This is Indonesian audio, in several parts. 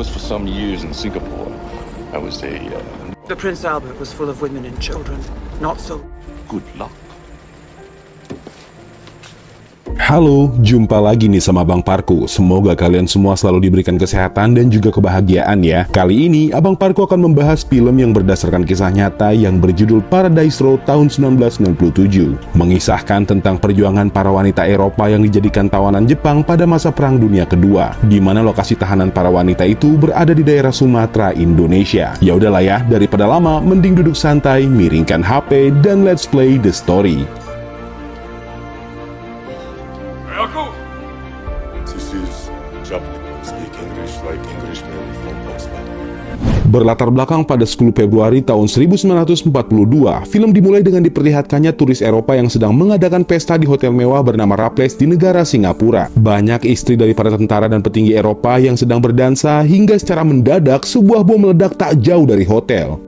was for some years in Singapore. I was The Prince Albert was full of women and children. Not so. good luck. Halo, jumpa lagi nih sama Abang Parku. Semoga kalian semua selalu diberikan kesehatan dan juga kebahagiaan ya. Kali ini, Abang Parku akan membahas film yang berdasarkan kisah nyata yang berjudul Paradise Row tahun 1997. Mengisahkan tentang perjuangan para wanita Eropa yang dijadikan tawanan Jepang pada masa Perang Dunia Kedua, di mana lokasi tahanan para wanita itu berada di daerah Sumatera, Indonesia. Ya udahlah ya, daripada lama, mending duduk santai, miringkan HP, dan let's play the story. This is Japan. Speak English like Englishmen from Oxford. Berlatar belakang pada 10 Februari tahun 1942, film dimulai dengan diperlihatkannya turis Eropa yang sedang mengadakan pesta di hotel mewah bernama Raffles di negara Singapura. Banyak istri dari para tentara dan petinggi Eropa yang sedang berdansa hingga secara mendadak sebuah bom meledak tak jauh dari hotel.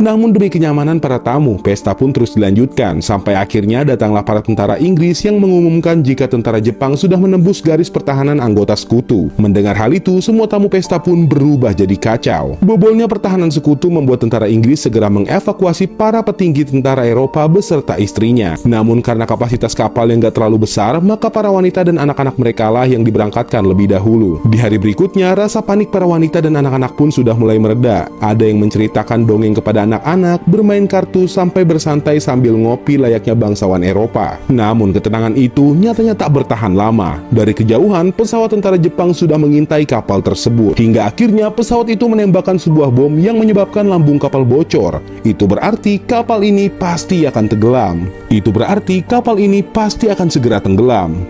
Namun demi kenyamanan para tamu, pesta pun terus dilanjutkan, sampai akhirnya datanglah para tentara Inggris yang mengumumkan jika tentara Jepang sudah menembus garis pertahanan anggota sekutu. Mendengar hal itu, semua tamu pesta pun berubah jadi kacau. Bobolnya pertahanan sekutu membuat tentara Inggris segera mengevakuasi para petinggi tentara Eropa beserta istrinya. Namun karena kapasitas kapal yang gak terlalu besar, maka para wanita dan anak-anak mereka lah yang diberangkatkan lebih dahulu. Di hari berikutnya, rasa panik para wanita dan anak-anak pun sudah mulai mereda. Ada yang menceritakan dongeng kepada anak-anak, bermain kartu, sampai bersantai sambil ngopi layaknya bangsawan Eropa. Namun ketenangan itu nyatanya tak bertahan lama. Dari kejauhan, pesawat tentara Jepang sudah mengintai kapal tersebut. Hingga akhirnya pesawat itu menembakkan sebuah bom yang menyebabkan lambung kapal bocor. Itu berarti kapal ini pasti akan tenggelam. Itu berarti kapal ini pasti akan segera tenggelam.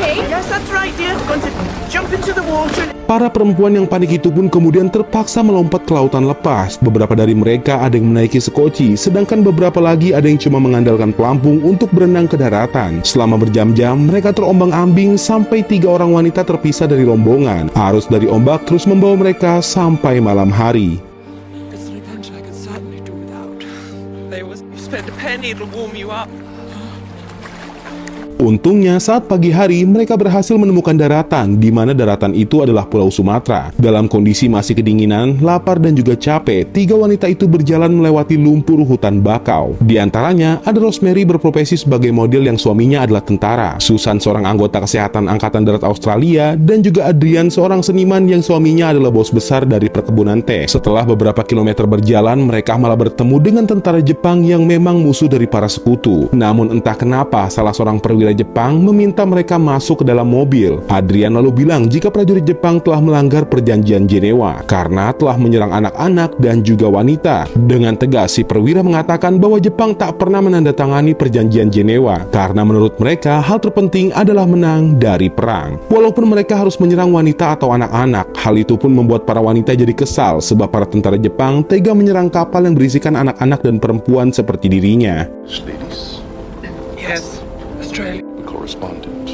Yes, that's right, dear. Going to jump into the water. Para perempuan yang panik itu pun kemudian terpaksa melompat ke lautan lepas. Beberapa dari mereka ada yang menaiki sekoci, sedangkan beberapa lagi ada yang cuma mengandalkan pelampung untuk berenang ke daratan. Selama berjam-jam, mereka terombang-ambing sampai 3 orang wanita terpisah dari rombongan. Arus dari ombak terus membawa mereka sampai malam hari. It's an adventure I could certainly do without. They always spend a penny, it'll warm you up. Untungnya saat pagi hari mereka berhasil menemukan daratan, di mana daratan itu adalah Pulau Sumatera. Dalam kondisi masih kedinginan, lapar dan juga capek, 3 wanita itu berjalan melewati lumpur hutan bakau. Di antaranya ada Rosemary berprofesi sebagai model yang suaminya adalah tentara, Susan seorang anggota kesehatan Angkatan Darat Australia, dan juga Adrian seorang seniman yang suaminya adalah bos besar dari perkebunan teh. Setelah beberapa kilometer berjalan, mereka malah bertemu dengan tentara Jepang yang memang musuh dari para sekutu. Namun entah kenapa salah seorang perwira Jepang meminta mereka masuk ke dalam mobil. Adrian lalu bilang jika prajurit Jepang telah melanggar perjanjian Jenewa karena telah menyerang anak-anak dan juga wanita. Dengan tegas si perwira mengatakan bahwa Jepang tak pernah menandatangani perjanjian Jenewa karena menurut mereka hal terpenting adalah menang dari perang. Walaupun mereka harus menyerang wanita atau anak-anak, hal itu pun membuat para wanita jadi kesal sebab para tentara Jepang tega menyerang kapal yang berisikan anak-anak dan perempuan seperti dirinya. Ladies, Yes, Australia. correspondent.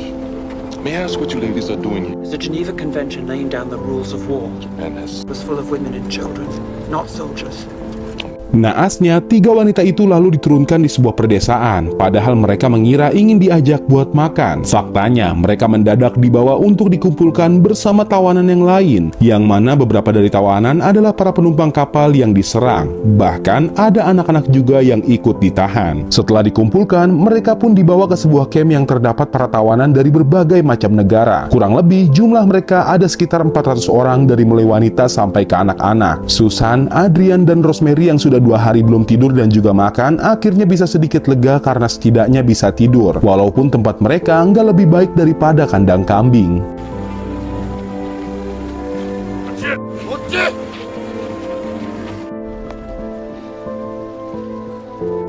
May I ask what you ladies are doing here? The Geneva Convention laying down the rules of war. Japan has It was full of women and children, not soldiers. Naasnya, 3 wanita itu lalu diturunkan di sebuah perdesaan, padahal mereka mengira ingin diajak buat makan. Faktanya, mereka mendadak dibawa untuk dikumpulkan bersama tawanan yang lain, yang mana beberapa dari tawanan adalah para penumpang kapal yang diserang. Bahkan, ada anak-anak juga yang ikut ditahan. Setelah dikumpulkan, mereka pun dibawa ke sebuah camp yang terdapat para tawanan dari berbagai macam negara. Kurang lebih, jumlah mereka ada sekitar 400 orang dari mulai wanita sampai ke anak-anak. Susan, Adrian, dan Rosemary yang sudah 2 hari belum tidur dan juga makan, akhirnya bisa sedikit lega karena setidaknya bisa tidur, walaupun tempat mereka nggak lebih baik daripada kandang kambing.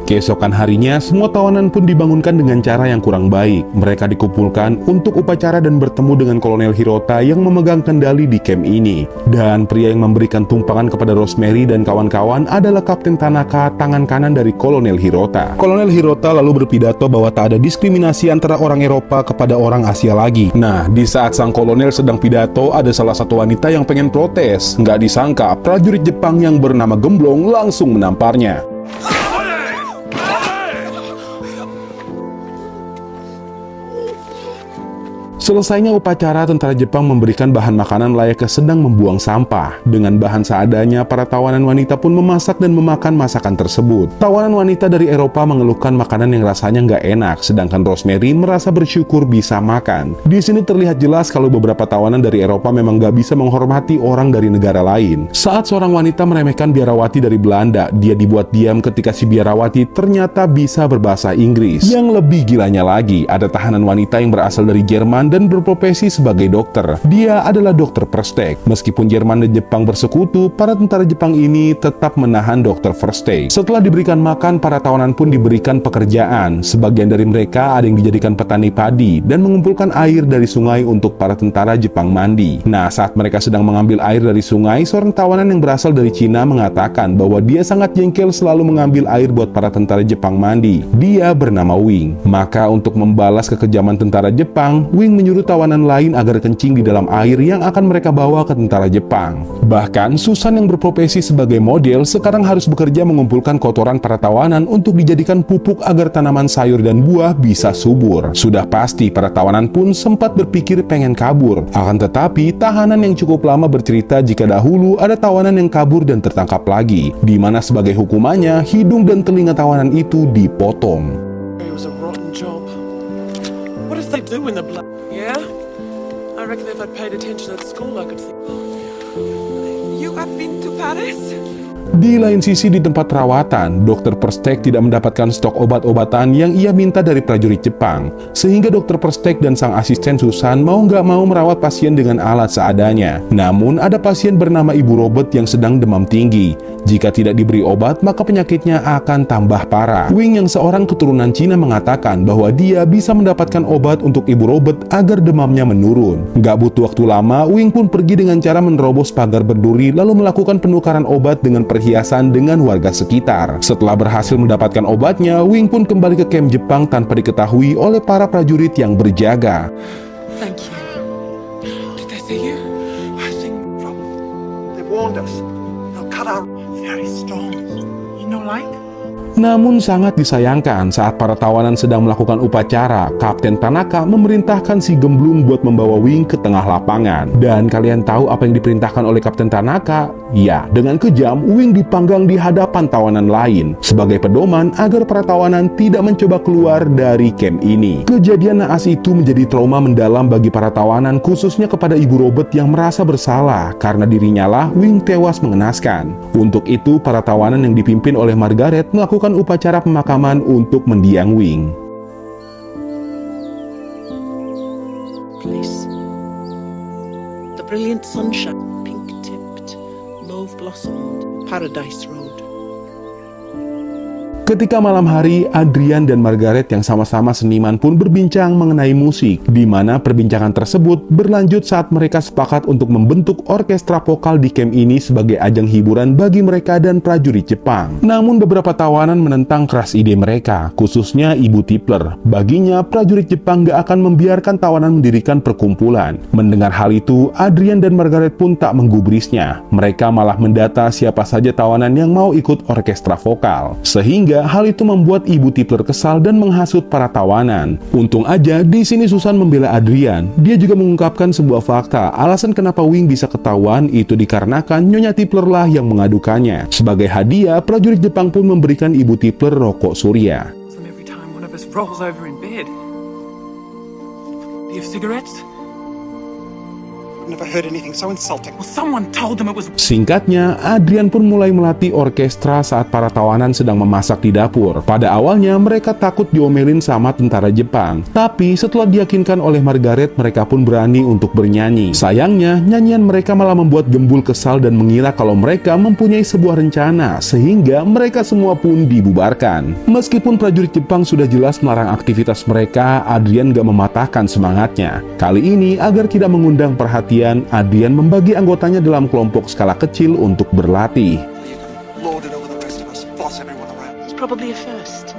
Keesokan harinya, semua tawanan pun dibangunkan dengan cara yang kurang baik. Mereka dikumpulkan untuk upacara dan bertemu dengan Kolonel Hirota yang memegang kendali di camp ini. Dan pria yang memberikan tumpangan kepada Rosemary dan kawan-kawan adalah Kapten Tanaka, tangan kanan dari Kolonel Hirota. Kolonel Hirota lalu berpidato bahwa tak ada diskriminasi antara orang Eropa kepada orang Asia lagi. Nah, di saat sang kolonel sedang pidato, ada salah satu wanita yang pengen protes. Nggak disangka, prajurit Jepang yang bernama Gemblong langsung menamparnya. Selesainya upacara, tentara Jepang memberikan bahan makanan layaknya sedang membuang sampah. Dengan bahan seadanya, para tawanan wanita pun memasak dan memakan masakan tersebut. Tawanan wanita dari Eropa mengeluhkan makanan yang rasanya nggak enak, sedangkan Rosemary merasa bersyukur bisa makan. Di sini terlihat jelas kalau beberapa tawanan dari Eropa memang nggak bisa menghormati orang dari negara lain. Saat seorang wanita meremehkan biarawati dari Belanda, dia dibuat diam ketika si biarawati ternyata bisa berbahasa Inggris. Yang lebih gilanya lagi, ada tahanan wanita yang berasal dari Jerman dan berprofesi sebagai dokter. Dia adalah Dr. Versteeg. Meskipun Jerman dan Jepang bersekutu, para tentara Jepang ini tetap menahan Dr. Versteeg. Setelah diberikan makan, para tawanan pun diberikan pekerjaan. Sebagian dari mereka ada yang dijadikan petani padi dan mengumpulkan air dari sungai untuk para tentara Jepang mandi. Nah, saat mereka sedang mengambil air dari sungai, seorang tawanan yang berasal dari Cina mengatakan bahwa dia sangat jengkel selalu mengambil air buat para tentara Jepang mandi. Dia bernama Wing. Maka untuk membalas kekejaman tentara Jepang, Wing menyuruh tawanan lain agar kencing di dalam air yang akan mereka bawa ke tentara Jepang. Bahkan Susan yang berprofesi sebagai model sekarang harus bekerja mengumpulkan kotoran para tawanan untuk dijadikan pupuk agar tanaman sayur dan buah bisa subur. Sudah pasti para tawanan pun sempat berpikir pengen kabur. Akan tetapi tahanan yang cukup lama bercerita jika dahulu ada tawanan yang kabur dan tertangkap lagi, di mana sebagai hukumannya hidung dan telinga tawanan itu dipotong. It was a rotten job. What if they do win the blood? Yeah? I reckon if I'd paid attention at school, I could think, you have been to Paris? Di lain sisi, di tempat perawatan, Dr. Versteeg tidak mendapatkan stok obat-obatan yang ia minta dari prajurit Jepang, sehingga Dr. Versteeg dan sang asisten Susan mau nggak mau merawat pasien dengan alat seadanya. Namun, ada pasien bernama Ibu Robert yang sedang demam tinggi. Jika tidak diberi obat, maka penyakitnya akan tambah parah. Wing yang seorang keturunan Cina mengatakan bahwa dia bisa mendapatkan obat untuk Ibu Robert agar demamnya menurun. Nggak butuh waktu lama, Wing pun pergi dengan cara menerobos pagar berduri lalu melakukan penukaran obat dengan perhiasan dengan warga sekitar. Setelah berhasil mendapatkan obatnya, Wing pun kembali ke kamp Jepang tanpa diketahui oleh para prajurit yang berjaga. Thank you. Did they see you? I think They warned us. They'll cut our very strong. You know, like? Namun sangat disayangkan saat para tawanan sedang melakukan upacara, Kapten Tanaka memerintahkan si Gemblung buat membawa Wing ke tengah lapangan. Dan kalian tahu apa yang diperintahkan oleh Kapten Tanaka? Ya, dengan kejam, Wing dipanggang di hadapan tawanan lain sebagai pedoman agar para tawanan tidak mencoba keluar dari camp ini. Kejadian naas itu menjadi trauma mendalam bagi para tawanan, khususnya kepada Ibu Robert yang merasa bersalah karena dirinya lah Wing tewas mengenaskan. Untuk itu, para tawanan yang dipimpin oleh Margaret melakukan upacara pemakaman untuk mendiang Wing. Place. The brilliant sunshine, pink-tipped, mauve-blossomed, Paradise Road. Ketika malam hari, Adrian dan Margaret yang sama-sama seniman pun berbincang mengenai musik, di mana perbincangan tersebut berlanjut saat mereka sepakat untuk membentuk orkestra vokal di camp ini sebagai ajang hiburan bagi mereka dan prajurit Jepang. Namun beberapa tawanan menentang keras ide mereka, khususnya Ibu Tipler. Baginya, prajurit Jepang gak akan membiarkan tawanan mendirikan perkumpulan. Mendengar hal itu, Adrian dan Margaret pun tak menggubrisnya. Mereka malah mendata siapa saja tawanan yang mau ikut orkestra vokal. Sehingga hal itu membuat Ibu Tipler kesal dan menghasut para tawanan. Untung aja di sini Susan membela Adrian. Dia juga mengungkapkan sebuah fakta. Alasan kenapa Wing bisa ketahuan itu dikarenakan Nyonya Tipler lah yang mengadukannya. Sebagai hadiah, prajurit Jepang pun memberikan Ibu Tipler rokok surya. Every time one of us rolls over in bed. Do you have cigarettes? Never heard anything so insulting. Well, someone told them it was. Singkatnya, Adrian pun mulai melatih orkestra saat para tawanan sedang memasak di dapur. Pada awalnya, mereka takut diomelin sama tentara Jepang. Tapi setelah diyakinkan oleh Margaret, mereka pun berani untuk bernyanyi. Sayangnya, nyanyian mereka malah membuat Gembul kesal dan mengira kalau mereka mempunyai sebuah rencana, sehingga mereka semua pun dibubarkan. Meskipun prajurit Jepang sudah jelas melarang aktivitas mereka, Adrian gak mematahkan semangatnya. Kali ini, agar tidak mengundang perhatian, Adrian membagi anggotanya dalam kelompok skala kecil untuk berlatih. Lord it over the rest of us. Boss everyone around. It's probably a first.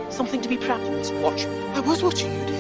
Something to be proud of. Watch me. I was watching you, dear.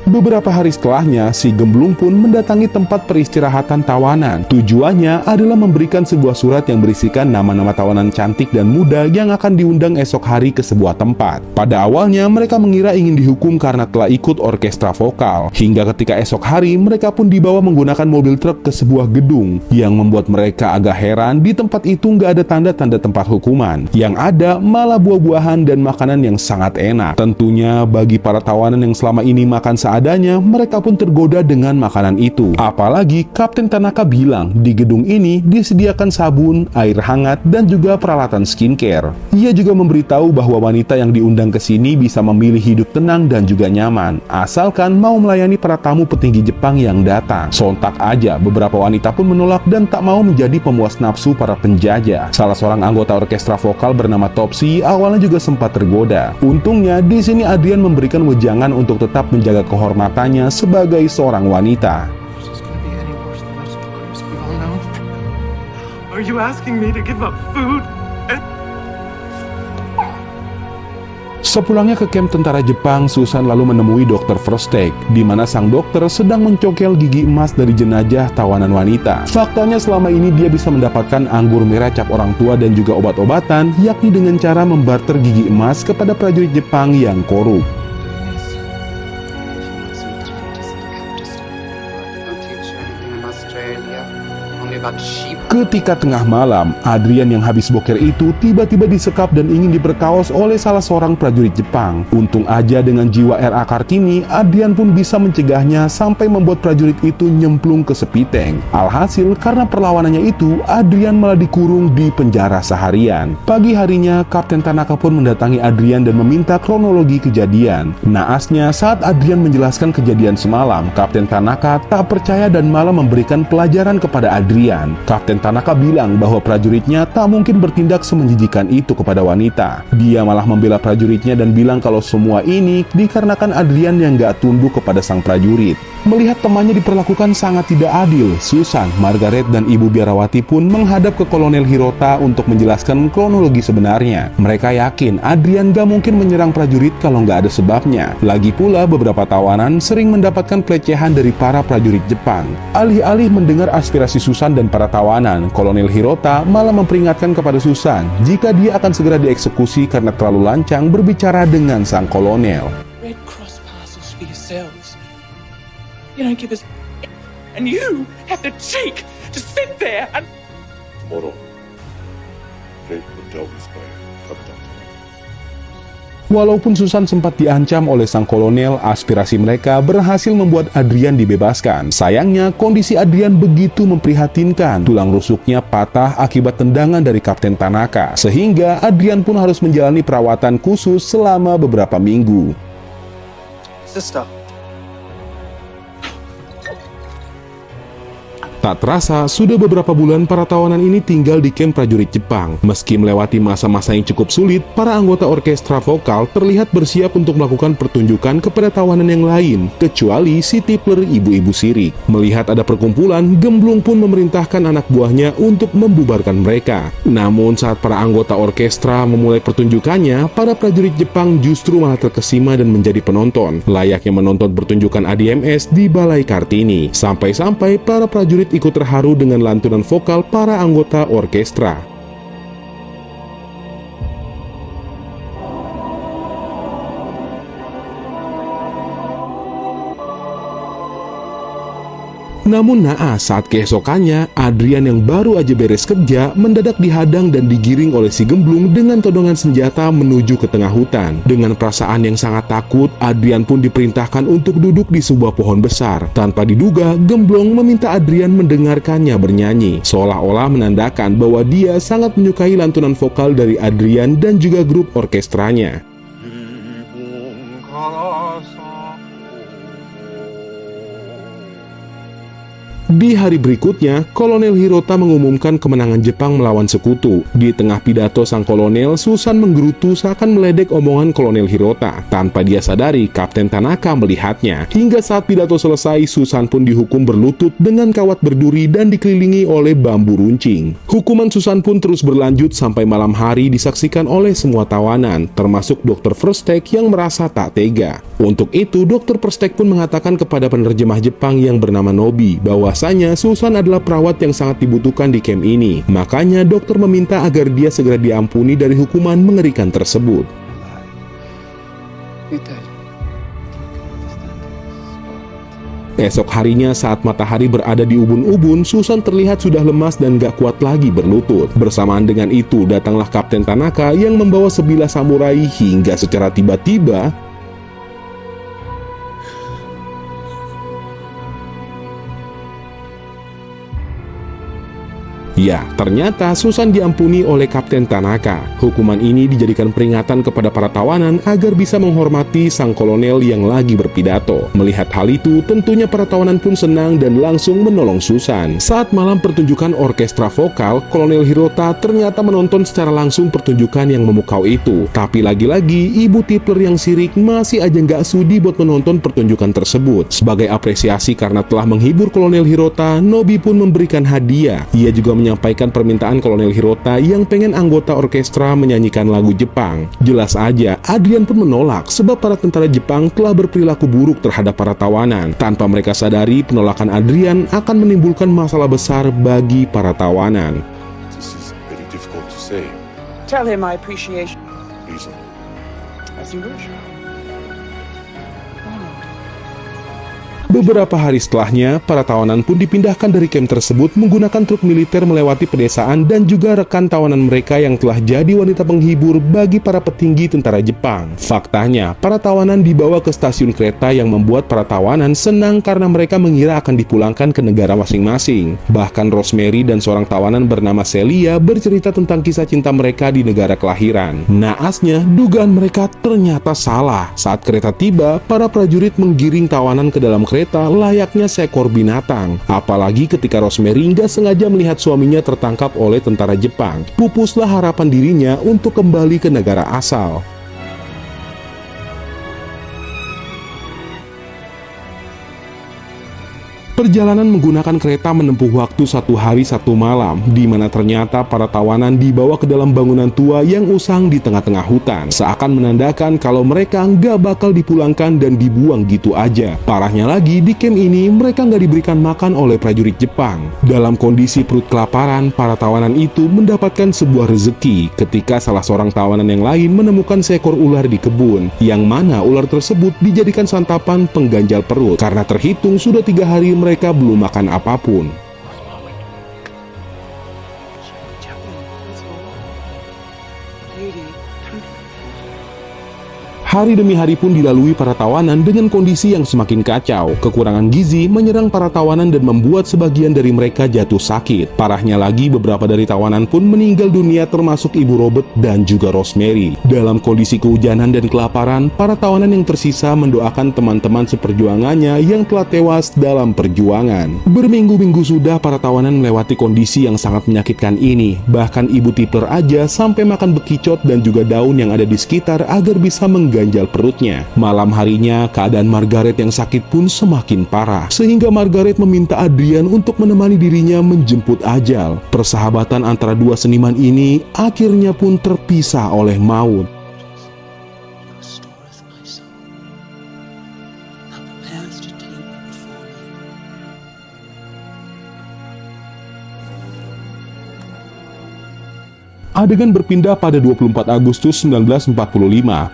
Beberapa hari setelahnya, si Gemblung pun mendatangi tempat peristirahatan tawanan. Tujuannya adalah memberikan sebuah surat yang berisikan nama-nama tawanan cantik dan muda yang akan diundang esok hari ke sebuah tempat. Pada awalnya, mereka mengira ingin dihukum karena telah ikut orkestra vokal. Hingga ketika esok hari, mereka pun dibawa menggunakan mobil truk ke sebuah gedung. Yang membuat mereka agak heran, di tempat itu nggak ada tanda-tanda tempat hukuman. Yang ada malah buah-buahan dan makanan yang sangat enak. Tentunya bagi para tawanan yang selama ini makan seadanya, mereka pun tergoda dengan makanan itu. Apalagi Kapten Tanaka bilang di gedung ini disediakan sabun, air hangat, dan juga peralatan skincare. Ia juga memberitahu bahwa wanita yang diundang ke sini bisa memilih hidup tenang dan juga nyaman, asalkan mau melayani para tamu petinggi Jepang yang datang. Sontak aja, beberapa wanita pun menolak dan tak mau menjadi pemuas nafsu para penjajah. Salah seorang anggota orkestra vokal bernama Topsy awalnya juga sempat tergoda. Untungnya di sini Adrian memberikan wejangan untuk tetap menjaga kehormatannya sebagai seorang wanita. Is this gonna be any worse than most of the crews we all know? Are you asking me to give up food? Sepulangnya ke kamp tentara Jepang, Susan lalu menemui Dr. Frostek, di mana sang dokter sedang mencokel gigi emas dari jenazah tawanan wanita. Faktanya selama ini dia bisa mendapatkan anggur merah cap orang tua dan juga obat-obatan, yakni dengan cara membarter gigi emas kepada prajurit Jepang yang korup. Ketika tengah malam, Adrian yang habis boker itu tiba-tiba disekap dan ingin diperkaos oleh salah seorang prajurit Jepang. Untung aja dengan jiwa R.A. Kartini, Adrian pun bisa mencegahnya sampai membuat prajurit itu nyemplung ke sepiteng. Alhasil, karena perlawanannya itu, Adrian malah dikurung di penjara seharian. Pagi harinya, Kapten Tanaka pun mendatangi Adrian dan meminta kronologi kejadian. Naasnya, saat Adrian menjelaskan kejadian semalam, Kapten Tanaka tak percaya dan malah memberikan pelajaran kepada Adrian. Kapten Tanaka bilang bahwa prajuritnya tak mungkin bertindak semenjijikan itu kepada wanita. Dia malah membela prajuritnya dan bilang kalau semua ini dikarenakan Adrian yang gak tunduk kepada sang prajurit. Melihat temannya diperlakukan sangat tidak adil, Susan, Margaret, dan Ibu Biarawati pun menghadap ke Kolonel Hirota untuk menjelaskan kronologi sebenarnya. Mereka yakin Adrian gak mungkin menyerang prajurit kalau gak ada sebabnya. Lagi pula beberapa tawanan sering mendapatkan pelecehan dari para prajurit Jepang. Alih-alih mendengar aspirasi Susan dan para tawanan, Kolonel Hirota malah memperingatkan kepada Susan jika dia akan segera dieksekusi karena terlalu lancang berbicara dengan sang kolonel. Red Cross parcels for yourselves. You don't give us. And you have the cheek to sit there and. Tomorrow, fate will tell this by Captain Tanaka. Walaupun Susan sempat diancam oleh sang kolonel, aspirasi mereka berhasil membuat Adrian dibebaskan. Sayangnya, kondisi Adrian begitu memprihatinkan. Tulang rusuknya patah akibat tendangan dari Kapten Tanaka, sehingga Adrian pun harus menjalani perawatan khusus selama beberapa minggu. Sister. Tak terasa, sudah beberapa bulan para tawanan ini tinggal di kamp prajurit Jepang. Meski melewati masa-masa yang cukup sulit, para anggota orkestra vokal terlihat bersiap untuk melakukan pertunjukan kepada tawanan yang lain, kecuali si Tipler ibu-ibu sirik. Melihat ada perkumpulan, Gemblung pun memerintahkan anak buahnya untuk membubarkan mereka. Namun saat para anggota orkestra memulai pertunjukannya, para prajurit Jepang justru malah terkesima dan menjadi penonton, layaknya menonton pertunjukan ADMS di Balai Kartini. Sampai-sampai para prajurit ikut terharu dengan lantunan vokal para anggota orkestra. Namun naas saat keesokannya, Adrian yang baru aja beres kerja mendadak dihadang dan digiring oleh si gemblung dengan todongan senjata menuju ke tengah hutan. Dengan perasaan yang sangat takut, Adrian pun diperintahkan untuk duduk di sebuah pohon besar. Tanpa diduga, gemblong meminta Adrian mendengarkannya bernyanyi, seolah-olah menandakan bahwa dia sangat menyukai lantunan vokal dari Adrian dan juga grup orkestranya. Di hari berikutnya, Kolonel Hirota mengumumkan kemenangan Jepang melawan sekutu. Di tengah pidato sang kolonel, Susan menggerutu seakan meledek omongan Kolonel Hirota. Tanpa dia sadari, Kapten Tanaka melihatnya. Hingga saat pidato selesai, Susan pun dihukum berlutut dengan kawat berduri dan dikelilingi oleh bambu runcing. Hukuman Susan pun terus berlanjut sampai malam hari disaksikan oleh semua tawanan, termasuk Dr. Verstek yang merasa tak tega. Untuk itu, Dr. Verstek pun mengatakan kepada penerjemah Jepang yang bernama Nobi bahwasanya Susan adalah perawat yang sangat dibutuhkan di camp ini. Makanya dokter meminta agar dia segera diampuni dari hukuman mengerikan tersebut. Esok harinya saat matahari berada di ubun-ubun, Susan terlihat sudah lemas dan gak kuat lagi berlutut. Bersamaan dengan itu, datanglah Kapten Tanaka yang membawa sebilah samurai hingga secara tiba-tiba ya, ternyata Susan diampuni oleh Kapten Tanaka. Hukuman ini dijadikan peringatan kepada para tawanan agar bisa menghormati sang kolonel yang lagi berpidato. Melihat hal itu, tentunya para tawanan pun senang dan langsung menolong Susan. Saat malam pertunjukan orkestra vokal, Kolonel Hirota ternyata menonton secara langsung pertunjukan yang memukau itu. Tapi lagi-lagi, Ibu Tipler yang sirik masih aja nggak sudi buat menonton pertunjukan tersebut. Sebagai apresiasi karena telah menghibur Kolonel Hirota, Nobi pun memberikan hadiah. Ia juga menyampaikan permintaan Kolonel Hirota yang pengen anggota orkestra menyanyikan lagu Jepang. Jelas aja, Adrian pun menolak sebab para tentara Jepang telah berperilaku buruk terhadap para tawanan. Tanpa mereka sadari, penolakan Adrian akan menimbulkan masalah besar bagi para tawanan. This is very difficult to say. Tell him my appreciation. Reason. As you wish. Beberapa hari setelahnya, para tawanan pun dipindahkan dari camp tersebut menggunakan truk militer melewati pedesaan dan juga rekan tawanan mereka yang telah jadi wanita penghibur bagi para petinggi tentara Jepang. Faktanya, para tawanan dibawa ke stasiun kereta yang membuat para tawanan senang karena mereka mengira akan dipulangkan ke negara masing-masing. Bahkan Rosemary dan seorang tawanan bernama Celia bercerita tentang kisah cinta mereka di negara kelahiran. Naasnya, dugaan mereka ternyata salah. Saat kereta tiba, para prajurit menggiring tawanan ke dalam kereta layaknya seekor binatang. Apalagi ketika Rosemary nggak sengaja melihat suaminya tertangkap oleh tentara Jepang. Pupuslah harapan dirinya untuk kembali ke negara asal. Perjalanan menggunakan kereta menempuh waktu 1 hari 1 malam, di mana ternyata para tawanan dibawa ke dalam bangunan tua yang usang di tengah-tengah hutan, seakan menandakan kalau mereka nggak bakal dipulangkan dan dibuang gitu aja. Parahnya lagi, di camp ini mereka nggak diberikan makan oleh prajurit Jepang. Dalam kondisi perut kelaparan, para tawanan itu mendapatkan sebuah rezeki ketika salah seorang tawanan yang lain menemukan seekor ular di kebun, yang mana ular tersebut dijadikan santapan pengganjal perut, karena terhitung sudah 3 hari mereka belum makan apapun. Hari demi hari pun dilalui para tawanan dengan kondisi yang semakin kacau. Kekurangan gizi menyerang para tawanan dan membuat sebagian dari mereka jatuh sakit. Parahnya lagi, beberapa dari tawanan pun meninggal dunia termasuk Ibu Robert dan juga Rosemary. Dalam kondisi kehujanan dan kelaparan, para tawanan yang tersisa mendoakan teman-teman seperjuangannya yang telah tewas dalam perjuangan. Berminggu-minggu sudah para tawanan melewati kondisi yang sangat menyakitkan ini. Bahkan Ibu Tipler aja sampai makan bekicot dan juga daun yang ada di sekitar agar bisa mengganjal perutnya. Malam harinya, keadaan Margaret yang sakit pun semakin parah, sehingga Margaret meminta Adrian untuk menemani dirinya menjemput ajal. Persahabatan antara dua seniman ini akhirnya pun terpisah oleh maut. Adegan berpindah pada 24 Agustus 1945,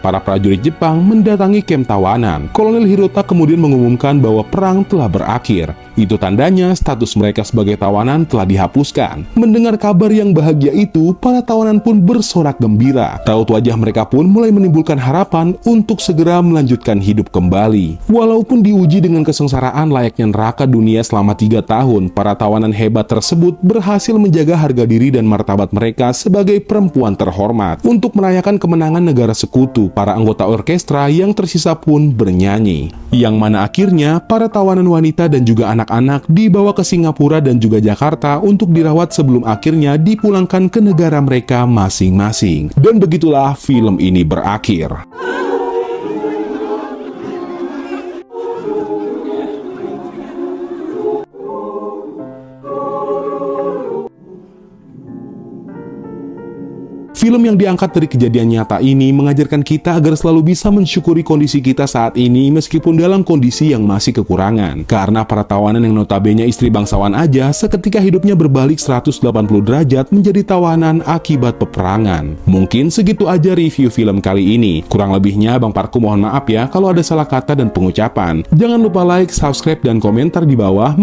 para prajurit Jepang mendatangi kamp tawanan. Kolonel Hirota kemudian mengumumkan bahwa perang telah berakhir. Itu tandanya status mereka sebagai tawanan telah dihapuskan. Mendengar kabar yang bahagia itu, para tawanan pun bersorak gembira. Raut wajah mereka pun mulai menimbulkan harapan untuk segera melanjutkan hidup kembali. Walaupun diuji dengan kesengsaraan layaknya neraka dunia selama 3 tahun, para tawanan hebat tersebut berhasil menjaga harga diri dan martabat mereka sebagai perempuan terhormat. Untuk merayakan kemenangan negara sekutu, para anggota orkestra yang tersisa pun bernyanyi. Yang mana akhirnya para tawanan wanita dan juga anak-anak dibawa ke Singapura dan juga Jakarta untuk dirawat sebelum akhirnya dipulangkan ke negara mereka masing-masing. Dan begitulah film ini berakhir. Film yang diangkat dari kejadian nyata ini mengajarkan kita agar selalu bisa mensyukuri kondisi kita saat ini meskipun dalam kondisi yang masih kekurangan. Karena para tawanan yang notabene istri bangsawan aja seketika hidupnya berbalik 180 derajat menjadi tawanan akibat peperangan. Mungkin segitu aja review film kali ini. Kurang lebihnya Bang Parku mohon maaf ya kalau ada salah kata dan pengucapan. Jangan lupa like, subscribe, dan komentar di bawah